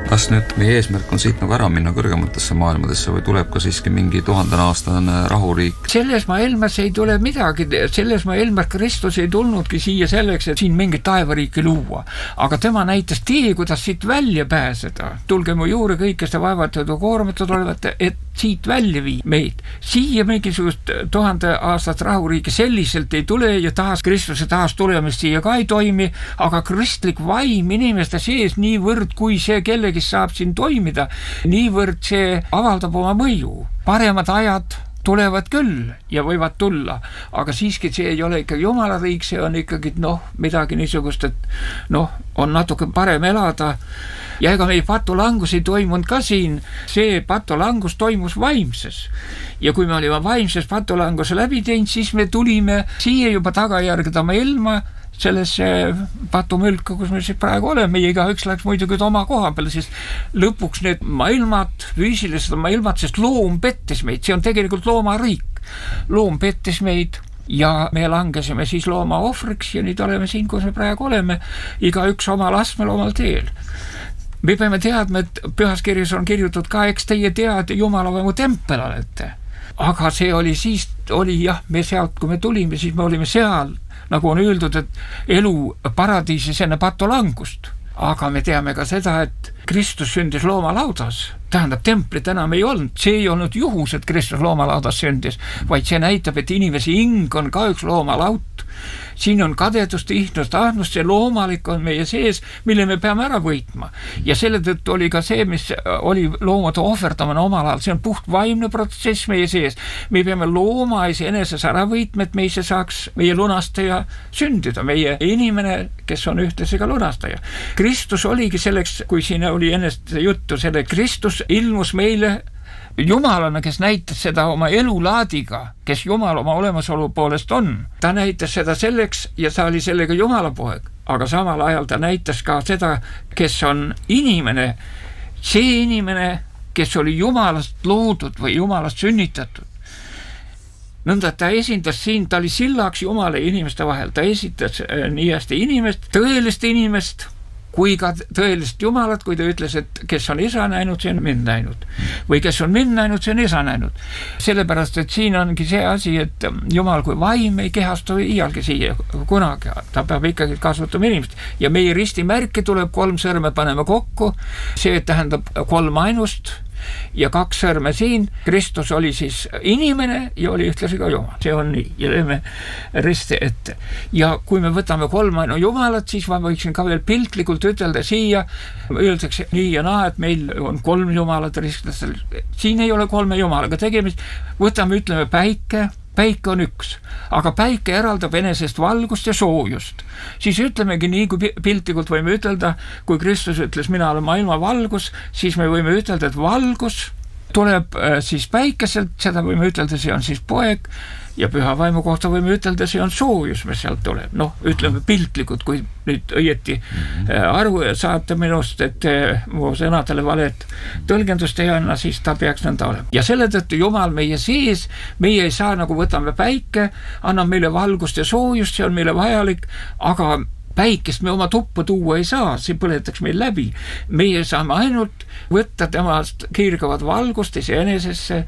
Kas nüüd meie eesmärk on siit nagu ära minna kõrgematesse maailmadesse või tuleb ka siiski mingi 1000-aastane rahuriik? Selles maailmas ei tule midagi, selles maailmas Kristus ei tulnudki siia selleks, et siin mingit taevariiki luua. Aga tema näitas tee, kuidas siit välja pääseda. Tulge mu juurde kõik, kes te vaevatud ja koormatud olevate, et siit välja vii meid. Siia mingisugust 1000 aastat rahuriiki selliselt ei tule ja Kristuse taas tulemist siia ka ei toimi, aga kristlik vaim inimeste sees niivõrd, kui see kellegi saab siin toimida, niivõrd see avaldab oma mõju. Paremad ajad tulevad küll ja võivad tulla, aga siiski see ei ole ikkagi Jumala riik, see on ikkagi midagi niisugust, et on natuke parem elada. Ja ega meie patulangus ei toimunud ka siin, see patulangus toimus vaimses. Ja kui me olime vaimses patulanguse läbi teinud, siis me tulime siia juba tagajärgeda ilma sellesse patumülka, kus me siis praegu oleme, ja igaüks läks muidugi oma koha peale, sest lõpuks need maailmad, füüsilised maailmad, sest loom pettis meid, see on tegelikult loomariik. Loom pettis meid ja me langesime siis looma ohvriks ja nüüd oleme siin, kus me praegu oleme, igaüks omal astmel, omal teel. Me peame teadma, et pühas kirjas on kirjutatud ka, eks teie tead, Jumala vaimu tempel olete. Aga see oli siis, me sealt, kui me tulime, siis me olime seal, nagu on öeldud, et elu paradiisis enne patulangust. Aga me teame ka seda, et Kristus sündis loomalaudas. Tähendab, templit enam ei olnud. See ei olnud juhus, et Kristus loomalaudas sündis, vaid see näitab, et inimese hing on ka üks loomalaut. Siin on kadedust, ihnust, ahnust, see loomalik on meie sees, mille me peame ära võitma. Ja selle tõttu oli ka see, mis oli loomade ohverdamine omal ajal, see on puht vaimne protsess meie sees. Me peame looma eneses ära võitma, et meisse saaks meie lunastaja sündida, meie inimene, kes on ühtlasi ka lunastaja. Kristus oligi selleks, kui siin oli ennest juttu, selle Kristus ilmus meile Jumalana, kes näitas seda oma elulaadiga, kes Jumal oma olemasolu poolest on. Ta näitas seda selleks ja ta oli sellega Jumala poeg, aga samal ajal ta näitas ka seda, kes on inimene, see inimene, kes oli Jumalast loodud või Jumalast sünnitatud. Nõnda, ta esindas siin, ta oli sillaks Jumala ja inimeste vahel, ta esitas nii hästi inimest, tõelist inimest, kui ka tõelist Jumalat, kui ta ütles, et kes on isa näinud, see on mind näinud. Või kes on mind näinud, see on isa näinud. Sellepärast, et siin ongi see asi, et Jumal kui vaim ei kehastu iialgi siia kunagi. Ta peab ikkagi kasutama inimest. Ja meie ristimärki tuleb 3 sõrme panema kokku. See tähendab 3 ainust. ja 2 sõrme siin. Kristus oli siis inimene ja oli ühtlasi ka Jumal. See on nii ja lööme risti ette. Ja kui me võtame 3 Jumalat, siis ma võiksin ka veel piltlikult ütelda siia, öeldakse nii ja naa, et meil on 3 Jumalat ristlastel. Siin ei ole 3 Jumalaga tegemist. Võtame, ütleme päike on üks, aga päike eraldab enesest valgust ja soojust. Siis ütlemegi nii, kui piltlikult võime ütelda, kui Kristus ütles, mina olen maailma valgus, siis me võime ütelda, et valgus tuleb siis päikeselt, seda võime ütelda, see on siis poeg, ja püha vaimu kohta võime ütelda, see on soojus, mis sealt tuleb. Noh, ütleme piltlikult, kui nüüd õieti aru saate minust, et mu sõnadele valet tõlgendust ei anna, siis ta peaks nõnda olema. Ja selle tõttu Jumal meie sees, meie ei saa, nagu võtame päike, annab meile valgust ja soojust, see on meile vajalik, aga päikest me oma tuppa tuua ei saa, see põletaks meil läbi. Meie saame ainult võtta temast kiirgavat valgust iseenesesse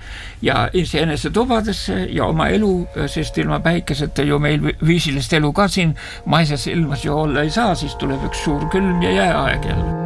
ja iseenese tubadesse ja oma elu, sest ilma päikeseta ju meil viisilist elu ka siin maises ilmas ju olla ei saa, siis tuleb üks suur külm ja jääaeg jälle.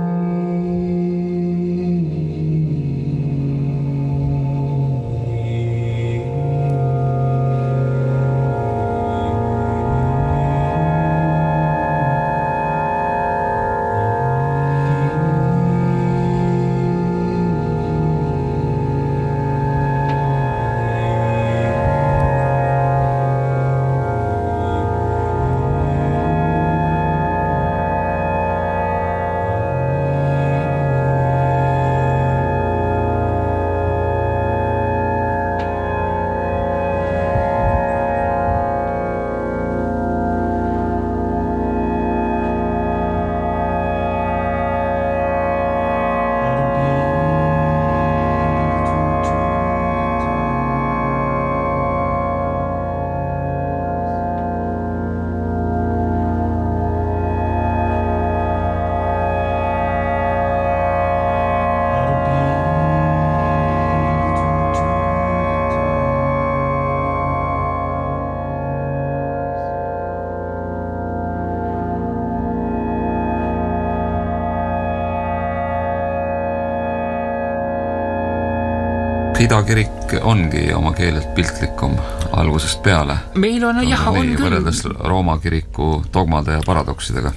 Ida kirik ongi oma keelelt piltlikum algusest peale. Meil on, jah, on küll. Võrreldes Rooma kiriku dogmade ja paradoksidega.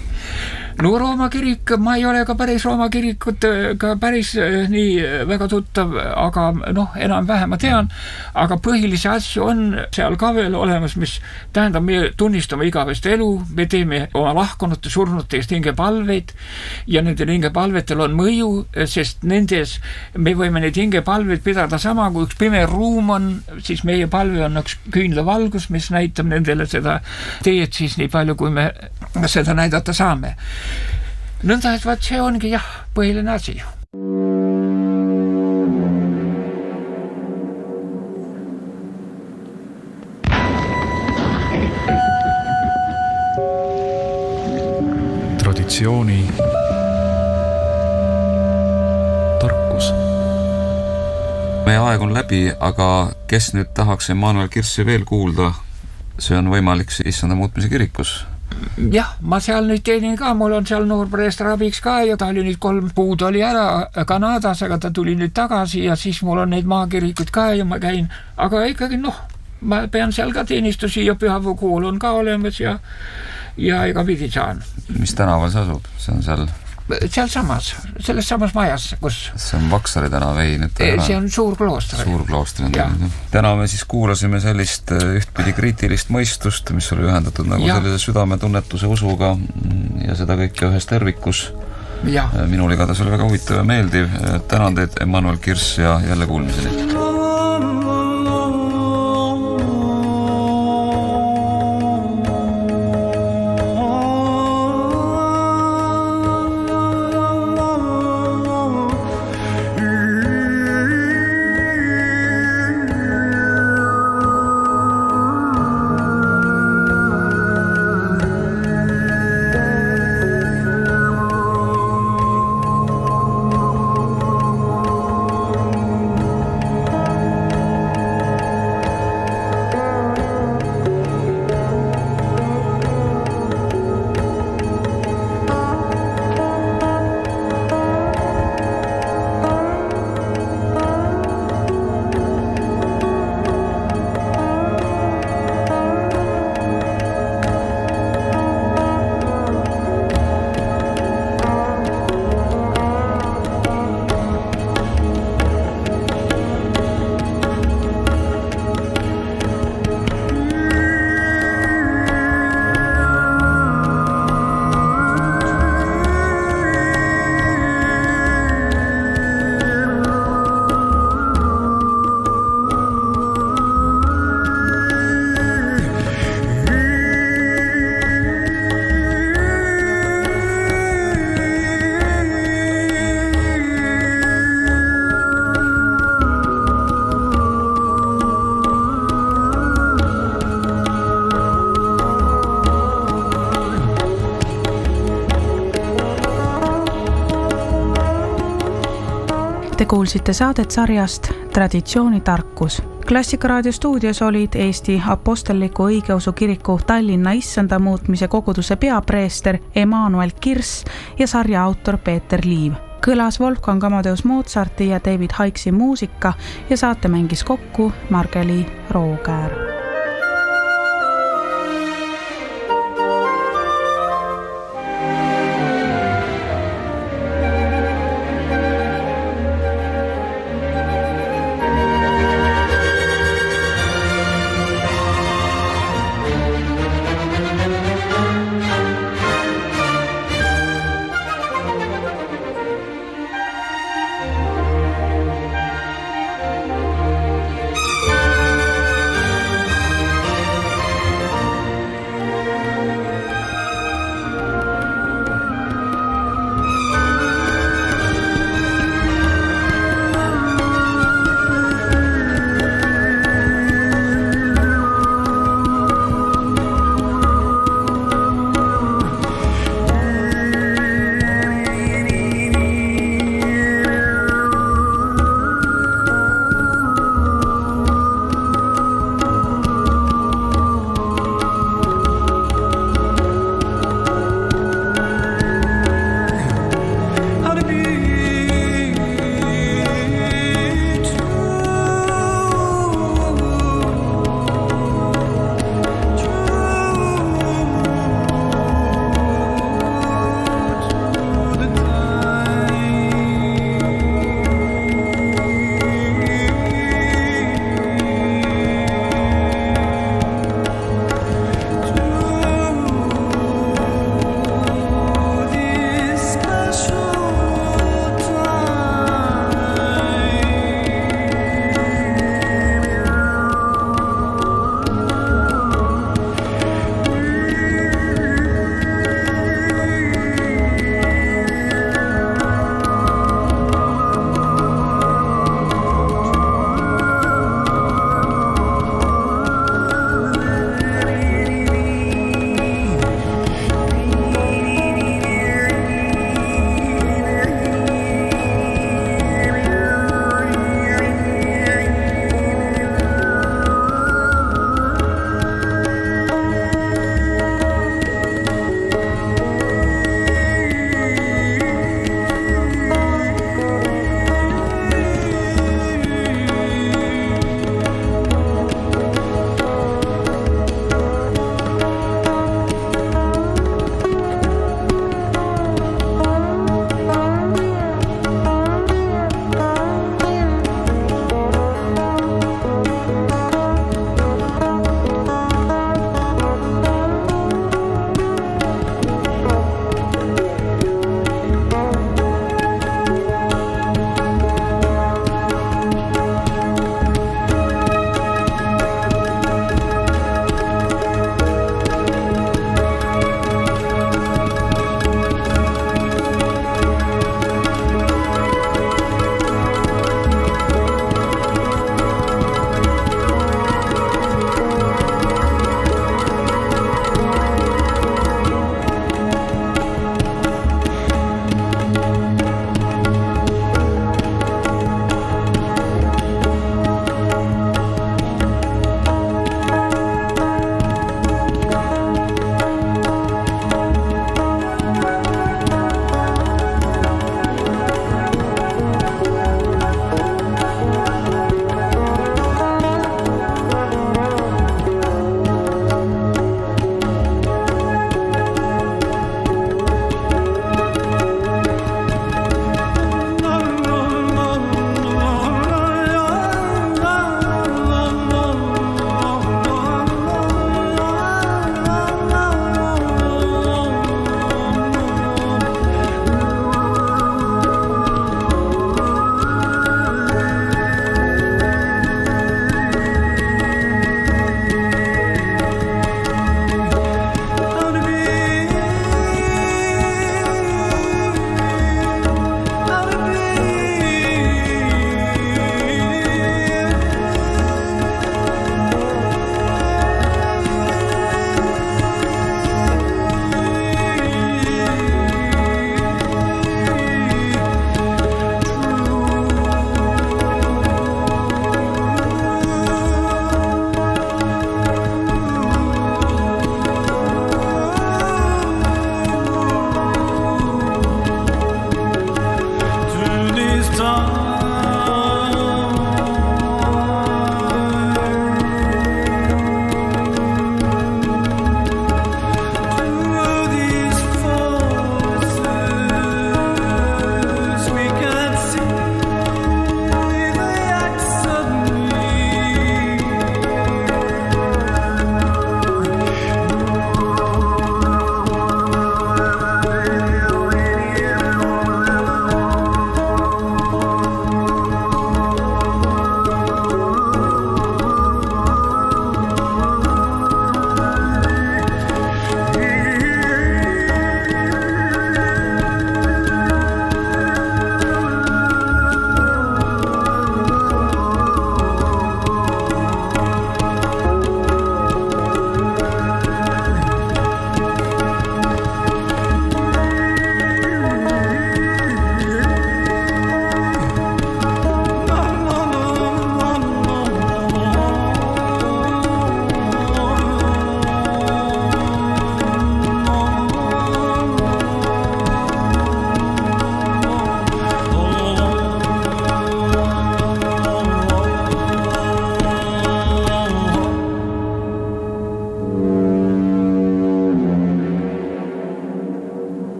No Rooma kirik, ma ei ole ka päris Rooma kirikut ka päris nii väga tuttav, aga noh, enam-vähem ma tean, aga põhilisi asju on seal ka veel olemas, mis tähendab, me tunnistame igavest elu, me teeme oma lahkunute, surnute eest hingepalveid ja nendel hingepalvetel on mõju, sest nendes me võime neid hingepalveid pidada sama, kui üks pime ruum on, siis meie palve on üks küünlavalgus, mis näitab nendele seda teed siis nii palju, kui me seda näidata saame. Nõnda, et vaat see ongi jah, põhiline asi. Traditsiooni tarkus. Meie aeg on läbi, aga kes nüüd tahaks Emmanuel Kirssi veel kuulda, see on võimalik issanda muutmise kirikus. Jah, ma seal nüüd teenin ka, mul on seal noorpreester abiks ka ja ta oli nüüd 3 kuud oli ära Kanadas, aga ta tuli nüüd tagasi ja siis mul on neid maakirikud ka ja ma käin, aga ikkagi noh, ma pean seal ka teenistusi ja pühavukool on ka olemas ja ega pidi saan. Mis tänaval see asub? See on seal samas, selles samas majas, kus see on Vaksari tänav, ei nüüd see on suur klooster. Suur klooster. Täna me siis kuulasime sellist ühtpidi kriitilist mõistust, mis oli ühendatud nagu sellise südametunnetuse usuga ja seda kõike ühes tervikus. Minul igatahes oli väga huvitav ja meeldiv. Tänan teid, Emmanuel Kirss, ja jälle kuulmiseni. Te kuulsite saadet sarjast Traditsiooni tarkus. Klassikaraadio stuudios olid Eesti Apostliku Õigeusu Kiriku Tallinna Issanda muutmise koguduse peapreester Emmanuel Kirss ja sarja autor Peeter Liiv. Kõlas Wolfgang Amadeus Mozarti ja David Haike'i muusika ja saate mängis kokku Margeli Rookäär.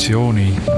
traditsiooni